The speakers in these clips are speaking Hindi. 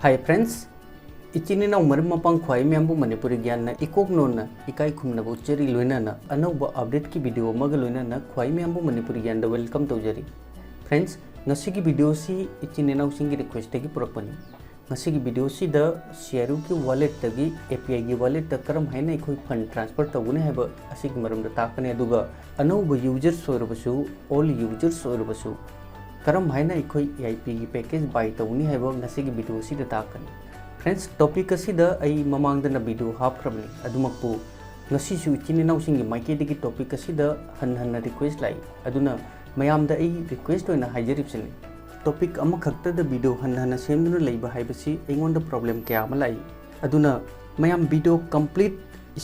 हाय फ्रेंड्स, इचिनिना मरम मपांग ख्वाई मैंबू मणिपुरी ज्ञान इकोक नोन इकाई खुमनबु चेरी लोइना अनौब अपडेट की वीडियो मग लोइना ख्वाई मैंबू मणिपुरी ज्ञान वेलकम तौजरी। फ्रेंड्स, नसीगी वीडियो सी इचिनिना सिंगी रिक्वेस्ट की पुरपनी नसीगी वीडियो सी द शेयरू की वॉलेट तगी एपीआई की वॉलेट त करम हैना इखोई फंड ट्रांसफर तौगुने हैब असिगी मरम द ताकने अदुगा अनौब यूजर्स सोरबसु ऑल यूजर्स सोरबसु करम हैना इखोई एआईपी की पैकेज बाय तौनी हैब नसीगी वीडियो सी द ताकने। फ्रेंड्स, टॉपिक असिदा आई ममांगदना वीडियो हापख्रबनी अदुमकपु नसीसु इचिनिनाउसिंगी माइकेदगी टॉपिक असिदा हन रिक्वेस्ट लाई अदुना मयामदा आई रिक्वेस्ट ओइना हाइजरिबसनी टॉपिक अमखक्तदा वीडियो हन सेमदुना लैबा हाइबसी एंगोंदा प्रॉब्लम क्या अमा लाई अदुना मयाम वीडियो कंप्लीट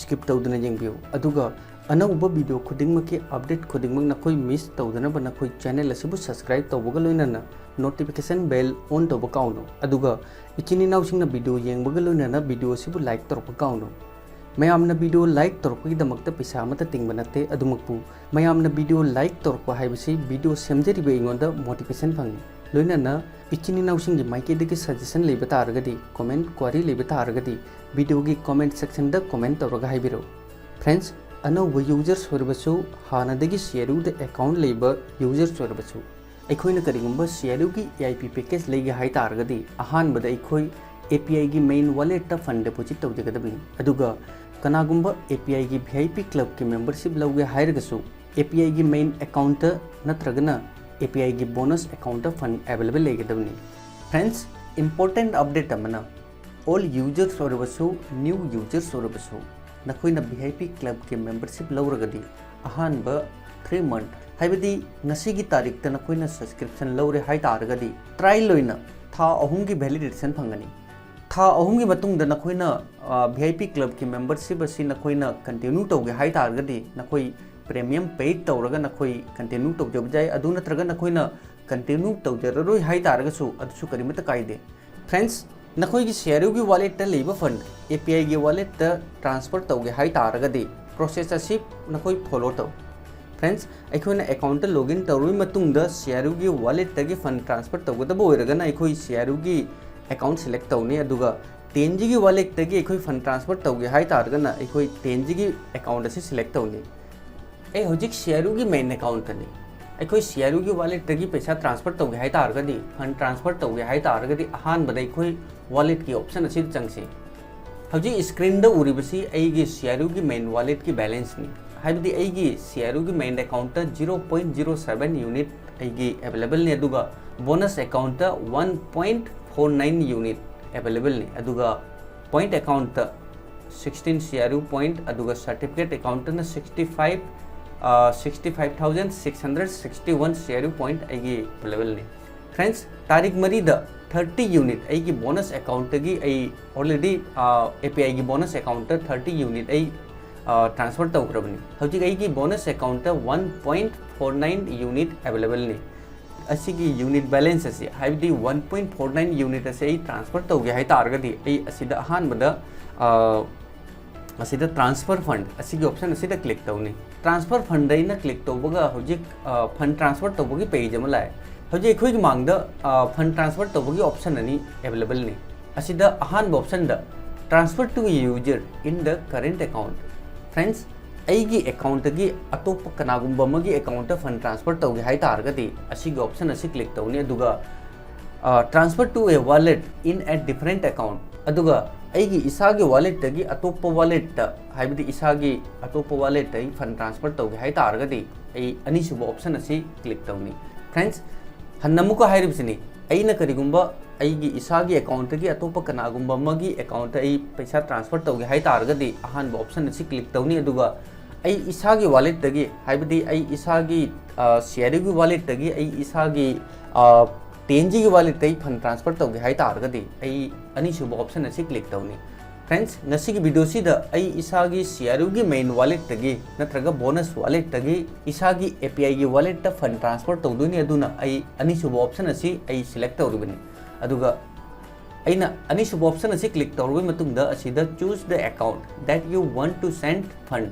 स्किप तौदना जेंबियो अदुगा अनौब वीडियो खुदिंगमकी अपडेट खुदिंगमक नखोई मिस तौदनबा नखोई चैनल असिबु सब्सक्राइब तौबगा लोइनाना नोटिफिकेशन बेल ऑन तौब काउनो अदुगा इचिनिनाउसिंगना वीडियो येंबगा लोइनाना वीडियो असिबु लाइक तौरप काउनो। मयामना वीडियो लाइक तौरपगीदमक्ता पैसा अमता तिंगबा नते अदुमकपु मयामना वीडियो लाइक तौरप हाइबसी वीडियो सेमजरिबा एंगोंदा मोटिवेशन फंगी लोइनाना इचिनिनाउसिंगी माइकेदगी सजेशन लेबा तारगदी कमेंट क्वारी लेबा तारगदी वीडियो की कमेंट सेक्शन दा कमेंट तौरगा हाइबिरो। फ्रेंड्स, अनौब यूजर्स होरबसु हानदगी शेयरूद अकाउंट लेबा यूजर्स होरबसु अखोइना करिगुंबा शेयरू की एआईपी पैकेज लेगे हाइ तारगदी अहानबदा अखोइ एपीआई की मेन वॉलेट ता फंड डिपॉजिट तौजगदबनी अदुगा कनागुंबा एपीआई की वीआईपी क्लब की मेंबरशिप लौगे हाइरगसु एपीआई की मेन अकाउंट नत्रगना एपीआई की बोनस अकाउंट फंड अवेलेबल लेगदबनी। फ्रेंड्स, इंपॉर्टेंट अपडेट अमना ऑल यूजर्स होरबसु न्यू यूजर्स होरबसु नखोइना वीआईपी क्लब की मेंबरशिप लौरगदी अहानब 3 मंथ हाइबदी नसीगी तारीख त नखोइना सब्सक्रिप्शन लौरे हाइ तारगदी ट्रायल लोइना था अहुम की वैलिडेशन फंगनी था अहुम की मतुंग द नखोइना वीआईपी क्लब की मेंबरशिप असि नखोइना कंटिन्यू तौगे हाइ तारगदी नखोइ प्रीमियम पेड तौरगा नखोइ कंटिन्यू तौजब जाय अदु नत्रगा नखोइना कंटिन्यू तौजररोइ हाइ तारगसु अदुसु करिमत कायदे। फ्रेंड्स, नखोई की शेयरू की वॉलेट लेब फंड एपीआई की वॉलेट ट्रांसफर तौगे हाइ तारगदी प्रोसेस असि नखोई फॉलो तौ। फ्रेंड्स, अखोइना अकाउंट लॉगिन तौरुइ मतुंगदा शेयरू की वॉलेट की फंड ट्रांसफर तौगदबा ओइरगना अखोइ शेयरू की अकाउंट सिलेक्ट तौनी अदुगा तेंजी की वॉलेट अखोइ फंड ट्रांसफर तौगे हाइ तारगना अखोइ तेंजी की अकाउंट असि सिलेक्ट तौनी ए हजिक शेयरू की मेन अकाउंट ने अखोइ शेयरू की वॉलेट की पैसा ट्रांसफर तौगे हाइ तारगदी फंड ट्रांसफर तौगे हाइ तारगदी अहानबदा अखोइ वॉलेट की ऑप्शन अच्छी चंगसे हजी स्क्रीन द उरिबसी एगी शेयरू की मेन वॉलेट की बैलेंस नि हाइबदी एगी शेयरू की मेन अकाउंट 0.07 यूनिट एगी अवेलेबल ने अदुगा बोनस अकाउंट 1.49 यूनिट अवेलेबल ने अदुगा पॉइंट अकाउंट 16 शेयरू पॉइंट अदुगा सर्टिफिकेट अकाउंट न 65,661 शेयरू पॉइंट एगी अवेलेबल ने। फ्रेंड्स, तारीख मरीद 30 यूनिट की बोनस अकाउंट की ऑलरेडी एपीआई की बोनस अकाउंट 30 यूनिट ट्रांसफर तौरबनी हजिक की बोनस अकाउंट 1.49 यूनिट अवेलेबल ने असिगी यूनिट बैलेंस असी हाइबदी 1.49 यूनिट असे ट्रांसफर तौगे हाइ तारगदी असिदा अहानबदा असिदा ट्रांसफर फंड असिगी ऑप्शन असिदा क्लिक तौनी ट्रांसफर फंड दैना क्लिक तौबगा हजिक फंड ट्रांसफर तौबगी पेज अमा लाए हजिक अखोइगी मांगदा फंड ट्रांसफर तौबगी ऑप्शन अनि अवेलेबल ने असिदा अहानब ऑप्शन द transfer to user in the current account. Friends, अैगी अकाउंट की अतोप कनागुंबमगी अकाउंट फंड ट्रांसफर तौगे हाइ तारगदी असिगी ऑप्शन असि क्लिक तौनी अदुगा transfer to a wallet in a different account अदुगा अैगी इसागी वॉलेट की अतोप वॉलेट हाइबदी इसागी अतोप वॉलेट फंड ट्रांसफर तौगे हाइ तारगदी अनिसुब ऑप्शन असि क्लिक तौनी। फ्रेंड्स, हन्नमुका हाइरिबसिनी अैना करिगुंबा अैगी इसागी अकाउंट की अतोप कनागुंबमगी अकाउंट पैसा ट्रांसफर तौगे हाइ तारगदी अहानब ऑप्शन असि क्लिक तौनी अदुगा अै इसागी वॉलेट हाइबदी अै इसागी शेयरू की वॉलेट अै इसागी तेंजी की वॉलेट फंड ट्रांसफर तौगे हाइ तारगदी अनिसुब ऑप्शन असि क्लिक तौनी। फ्रेंड्स, नसीगी वीडियो सिदा इसागी शेयरू की मेन वॉलेट नत्रगा बोनस वॉलेट इसागी एपीआई की वॉलेट फंड ट्रांसफर तौदोनी अदुना अनिसुब ऑप्शन असि सिलेक्ट तौरिबनी अदुगा अैना अनिसुब ऑप्शन असि क्लिक तौरबई मतुंगदा असिदा choose the account that you want to send fund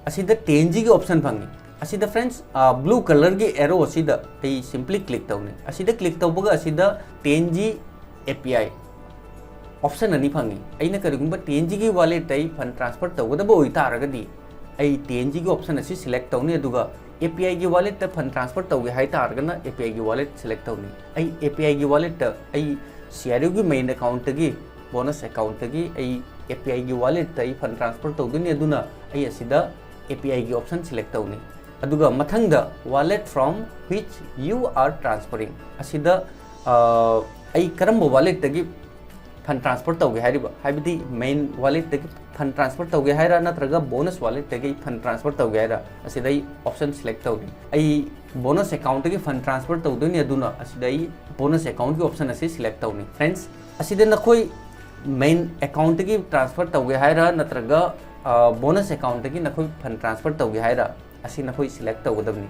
असिदा तेंजी की ऑप्शन फंगी असिदा फ्रेंड्स ब्लू कलर की एरो असिदा सिंपली क्लिक तौनी असिदा क्लिक तौबगा असिदा 10G API ऑप्शन अनी फंगी अना करिगुंबा TNG की वॉलेट फंड ट्रांसफर तौगदब ओइतारगदी TNG की ऑप्शन असी सिलेक्ट तौनी अदुगा API की वॉलेट फंड ट्रांसफर तौगे हाई तारगना API की वॉलेट सिलेक्ट तौनी API की वॉलेट CRU की मेन अकाउंट की बोनस अकाउंट की API की वॉलेट फंड ट्रांसफर तौदनी अदुना API की ऑप्शन सिलेक्ट तौनी अदुगा मथंग wallet from which you are transferring असिदा करम वॉलेट की फंड ट्रांसफर तौगे हाइबदी मेन वॉलेट की फंड ट्रांसफर तौगे हाइरा नत्रगा बोनस वॉलेट की फंड ट्रांसफर तौगे हाइरा असिदा ऑप्शन सिलेक्ट तौनी बोनस अकाउंट की फंड ट्रांसफर तौदनी अदुना असिदा बोनस अकाउंट की ऑप्शन असी सिलेक्ट तौनी फ्रेंड्स असिदा नखोई मेन अकाउंट की ट्रांसफर तौगे हाइरा नत्रगा बोनस अकाउंट की नखोई फंड ट्रांसफर तौगे हाइरा असी नखोई सिलेक्ट तौगदबनी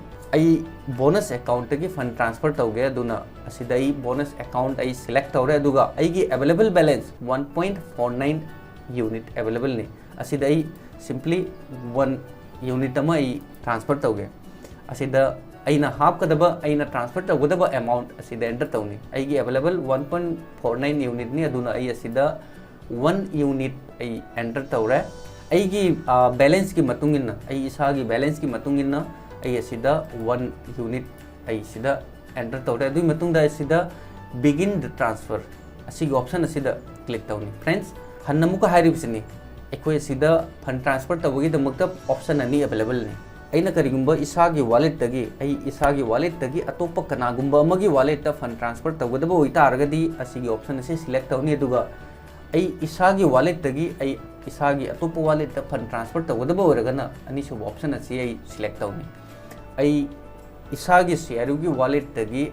बोनस अकाउंट की फंड ट्रांसफर तौगे अदुना असिदा बोनस अकाउंट सिलेक्ट तौरे अदुगा अवेलेबल बैलेंस 1.49 यूनिट अवेलेबल ने असिदा सिंपली 1 यूनिट अमा ट्रांसफर तौगे असिदा हापकदब ट्रांसफर तौगदब अमाउंट असिदा एंटर तौनी अवेलेबल 1.49 यूनिट ने अदुना असिदा 1 यूनिट एंटर तौरे बैलेंस की मतुंगिन इसागी बैलेंस की मतुंगिन 1 यूनिट एंटर तौरे अदुई मतुंगदा बिगिन द ट्रांसफर असिगी ऑप्शन असिदा क्लिक तौनी फ्रेंड्स हन्नमुका हाइरिबसिनी अखोय असिदा फंड ट्रांसफर तौबगीदमक्ता ऑप्शन अनी अवेलेबल ने अइना करिगुंबा इसागी वॉलेट तगी अतोप कनागुंबा अमगी वॉलेट फंड ट्रांसफर तौगदब ओइतारगदी असिगी ऑप्शन असी सिलेक्ट तौनी अदुगा इसागी वॉलेट तगी इसागी अतोप वॉलेट फंड ट्रांसफर तौगदब ओरगना अनीसुब ऑप्शन असी सिलेक्ट तौनी इसागी CRU की वॉलेट तगी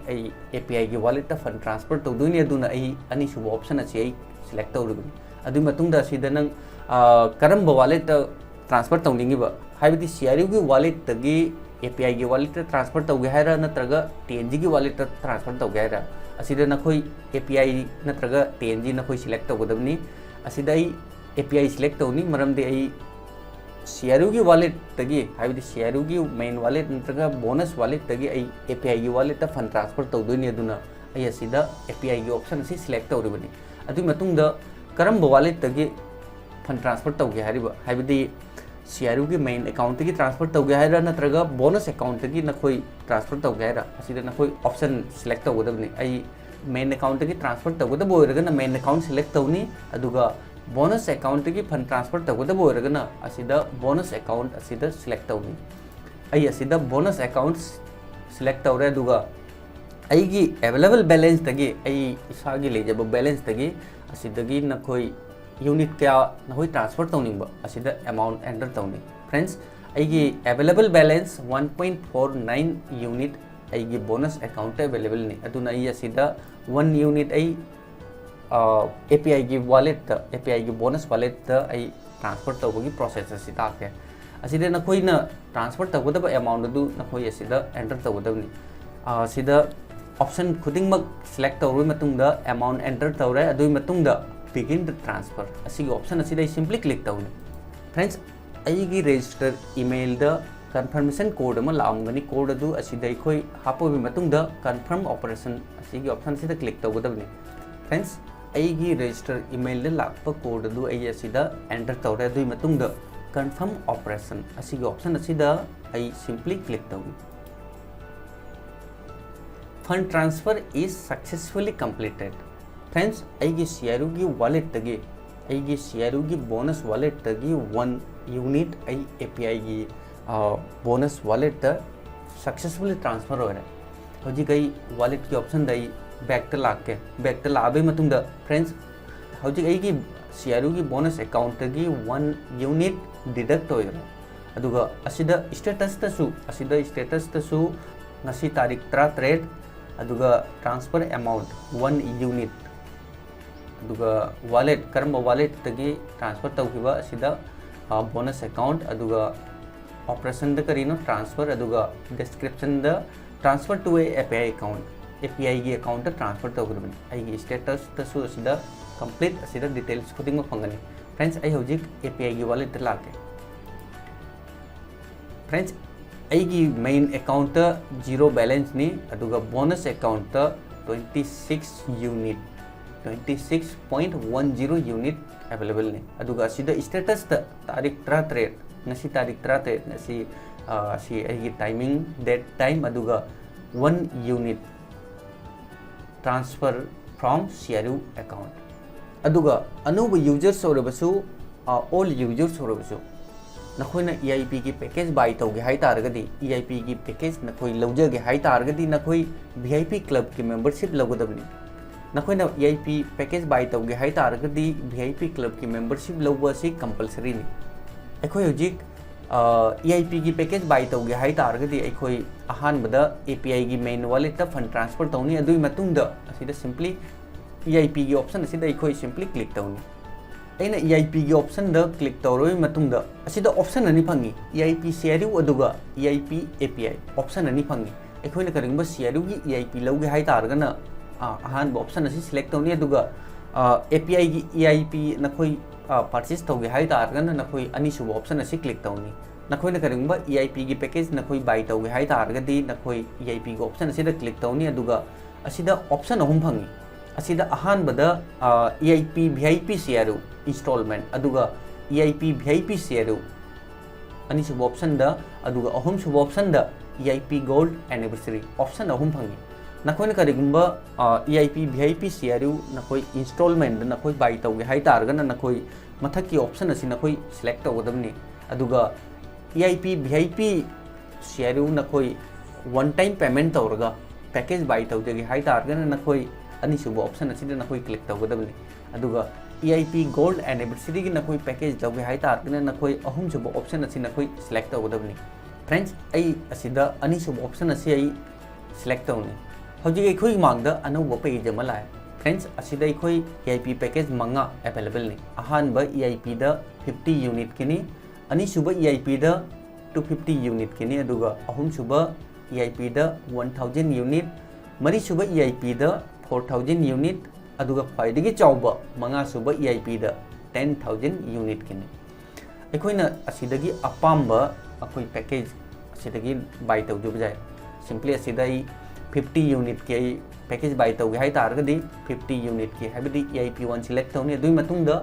API की वॉलेट फंड ट्रांसफर तौदोनी अदुना अनीसुब ऑप्शन असी सिलेक्ट तौरगनी अदुई मतुंगदा असिदा नंग करंब वॉलेट ट्रांसफर तौनिंगिबा हाइबदी CRU की वॉलेट तगी API की वॉलेट ट्रांसफर तौगे हाइरा नत्रगा TNG की वॉलेट ट्रांसफर तौगे हाइरा असिदा नखोई API नत्रगा TNG नखोई सिलेक्ट तौगदबनी असिदा API सिलेक्ट तौनी मरमदे CRU की वॉलेट तगी हाइबदी CRU की मेन वॉलेट नत्रगा बोनस वॉलेट तगी API की वॉलेट फंड ट्रांसफर तौदोनी अदुना असिदा API की ऑप्शन असी सिलेक्ट तौरिबनी अदुई मतुंगदा करंब वॉलेट तगी फंड ट्रांसफर तौगे हाइरिबा हाइबदी CRU की मेन अकाउंट की ट्रांसफर तौगे हाइरा नत्रगा बोनस अकाउंट की नखोई ट्रांसफर तौगे हाइरा असिदा नखोई ऑप्शन सिलेक्ट तौगदबनी मेन अकाउंट की ट्रांसफर तौगदब ओइरगना मेन अकाउंट सिलेक्ट तौनी अदुगा बोनस अकाउंट की फंड ट्रांसफर तौगदब ओइरगना असिदा बोनस अकाउंट असिदा सिलेक्ट तौनी असिदा बोनस अकाउंट सिलेक्ट तौरे अदुगा अवेलेबल बैलेंस तगी इसागी लेजब बैलेंस तगी असिदगी नखोई यूनिट क्या नखोई ट्रांसफर तौनिंग असिदा अमाउंट एंटर तौनी friends available balance 1.49 unit bonus account available ने अदुना असिदा 1 यूनिट API की वॉलेट API की बोनस वॉलेट ट्रांसफर तौबगी प्रोसेस असी ताके असिदा नखोइना ट्रांसफर तौगदब अमाउंट अदु नखोई असिदा एंटर तौगदबनी असिदा ऑप्शन खुदिंगमक सिलेक्ट तौरबी मतुंगदा अमाउंट एंटर तौरे अदुई मतुंगदा बिगिन द ट्रांसफर असिगी ऑप्शन असिदा सिंपली क्लिक तौनी फ्रेंड्स अइगी रजिस्टर ईमेल द कन्फर्मेशन कोड अमा लामगनी कोड अदु असिदा अखोई हापोबी मतुंगदा कन्फर्म ऑपरेशन असिगी ऑप्शन असिदा क्लिक तौगदबनी फ्रेंड्स अइगी रजिस्टर ईमेल द लाप कोड अदु असिदा एंटर तौरे अदुई मतुंगदा कन्फर्म ऑपरेशन असिगी ऑप्शन असिदा सिंपली क्लिक तौनी fund transfer is successfully completed friends CRU की वॉलेट तगी CRU की बोनस वॉलेट तगी 1 यूनिट API की बोनस वॉलेट सक्सेसफुली ट्रांसफर हो रहा है वॉलेट की ऑप्शन बैक लाके लाबे मतुंगदा फ्रेंड्स की CRU की बोनस अकाउंट तगी 1 यूनिट डिडक्ट हो रहा अदुगा असिदा स्टेटस तसु ngasi तारीख 33 अदुगा ट्रांसफर अमाउंट 1 यूनिट अदुगा वॉलेट करम वॉलेट तगी ट्रांसफर तौखिबा असिदा बोनस अकाउंट अदुगा ऑपरेशन द करीनो ट्रांसफर अदुगा डिस्क्रिप्शन द transfer to API account API की अकाउंट ट्रांसफर तौरबनी स्टेटस तसु असिदा कंप्लीट असिदा डिटेल्स खुदिंग फंगनी फ्रेंड्स हौजिक API की वॉलेट लाके फ्रेंड्स मेन अकाउंट 0 बैलेंस नी अदुगा bonus account 26 unit 26.10 unit available ने अदुगा असिदा स्टेटस तारीख 37 ngasi तारीख 37 ngasi asi ai timing that time aduga 1 unit transfer from CRU account aduga anuba users orabasu all users orabasu नखोइना EIP की पैकेज बाय तौगे हाई तारगदी EIP की पैकेज नखोइ लौजगे हाई तारगदी नखोइ VIP क्लब की मेंबरशिप लगोदबनी नखोइना EIP पैकेज बाय तौगे हाई तारगदी VIP क्लब की मेंबरशिप लौबसी कंपलसरी नि अखोइ हुजिक EIP की पैकेज बाय तौगे हाई तारगदी अखोइ अहानबदा API की मेन वॉलेट फंड ट्रांसफर तौनी अदुई मतुंगदा असिदा सिंपली EIP की ऑप्शन असिदा अखोइ सिंपली क्लिक तौनी अैना EIP की ऑप्शन द क्लिक तौरोय मतुंगदा असिदा ऑप्शन अनि fungi EIP CRU अदुगा EIP API option अनि फंगी अखोइना करिंगबा CRU की EIP लौगे हाई तारगना अहान ऑप्शन असि सिलेक्ट तौनी अदुगा API की EIP नखोइ परचेस तौगे हाई तारगना नखोइ अनि सुब ऑप्शन असि क्लिक तौनी नखोइना करिंगबा EIP की पैकेज नखोइ बाय तौगे हाई तारगदी नखोइ EIP की ऑप्शन असिदा क्लिक तौनी अदुगा असिदा ऑप्शन अहुम फंगी असिदा अहानबदा EIP VIP CRU इंस्टॉलमेंट अदुगा EIP VIP CRU अनि सुब ऑप्शन दा अदुगा अहुम सुब ऑप्शन दा EIP गोल्ड एनिवर्सरी ऑप्शन अहुम फंगी नखोइना करिगुंबा EIP VIP CRU नखोइ इंस्टॉलमेंट नखोइ बाय तौगे हाई तारगना नखोइ मथक की ऑप्शन असि नखोइ सिलेक्ट तौगदबनी अदुगा EIP VIP CRU नखोइ वन टाइम पेमेंट तौरगा पैकेज बाय तौजगे हाई तारगना नखोइ अनि सुब ऑप्शन असिदा नखोइ क्लिक तौगदबनी अदुगा EIP गोल्ड एनिवर्सरी की नखोइ पैकेज लौगे हाई तारगना नखोइ अहुम सुब ऑप्शन असि नखोइ सिलेक्ट तौगदबनी फ्रेंड्स आई असिदा अनि सुब ऑप्शन असि आई सिलेक्ट तौनी हौजिक अखोइ मांगदा अनौब पेज अमा लाए फ्रेंड्स असिदा अखोइ EIP पैकेज मंगा अवेलेबल ने अहानबा EIP दा 50 यूनिट किनी अनि सुब EIP दा 250 यूनिट किनी अदुगा अहुम सुब EIP दा 1000 यूनिट मरी सुब EIP दा 4000 यूनिट अदुगा ख्वाइदगी चाउबा मंगा सुब EIP दा 10000 यूनिट किनी अखोइना असिदगी अपाम्बा अखोइ पैकेज असिदगी बाय तौजब जाय सिंपली असिदा 50 यूनिट के पैकेज बाय तौगे हाई तारगदी 50 यूनिट की हाइबदी EIP 1 सिलेक्ट तौनी अदुई मतुंगदा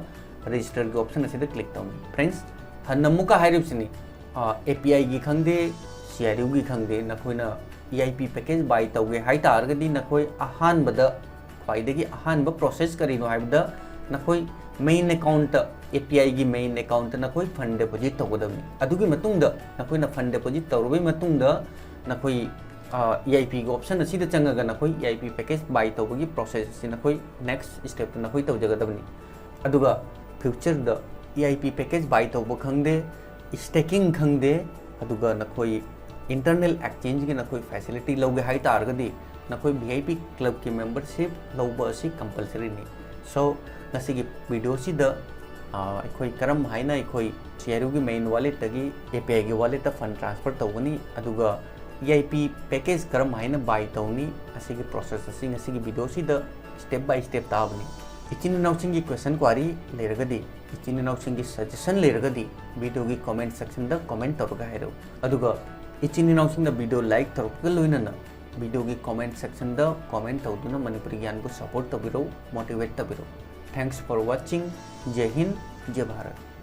रजिस्टर की ऑप्शन असिदा क्लिक तौनी फ्रेंड्स हन्नमुका हाइरिबसिनी API की खंगदे CRU की खंगदे नखोइना EIP पैकेज बाय तौगे हाई तारगदी नखोइ अहानबदा ख्वाइदगी अहानब प्रोसेस करिनो हाइबदा नखोइ मेन अकाउंट API की मेन अकाउंट नखोइ फंड डिपॉजिट तौगदबनी अदुगी मतुंगदा नखोइना फंड डिपॉजिट तौरबई मतुंगदा नखोइ EIP की ऑप्शन असिदा चंगगा नखोइ EIP पैकेज बाय तौबगी प्रोसेस असि नखोइ नेक्स्ट स्टेप नखोइ तौजगदबनी अदुगा फ्यूचर द EIP पैकेज बाय तौब खंगदे स्टेकिंग खंगदे अदुगा नखोइ इंटरनल एक्सचेंज की नखोइ फैसिलिटी लौगे हाई तारगदी नखोइ VIP क्लब की मेंबरशिप लौबा असि कंपलसरी ने सो नसिगी वीडियो सिदा अखोइ करम हाइना अखोइ CRU की मेन वॉलेट तगी API की वॉलेट फंड ट्रांसफर तौगनी अदुगा EIP पैकेज करम हाइना बाय तौनी असिगी प्रोसेस असि नसिगी वीडियो सिदा स्टेप बाय स्टेप ताबनी इचिन नाउसिंगी क्वेश्चन क्वारी लेरगदी इचिन नाउसिंगी सजेशन लेरगदी वीडियो की कमेंट सेक्शन दा कमेंट तौरगा हैरो अदुगा इचिन नाउसिंग दा वीडियो लाइक तौरगा लोइनना वीडियो की कमेंट सेक्शन दा कमेंट तौदुना मणिपुरी ज्ञान को सपोर्ट तबिरो मोटिवेट तबिरो थैंक्स फॉर वाचिंग जय हिंद जय भारत।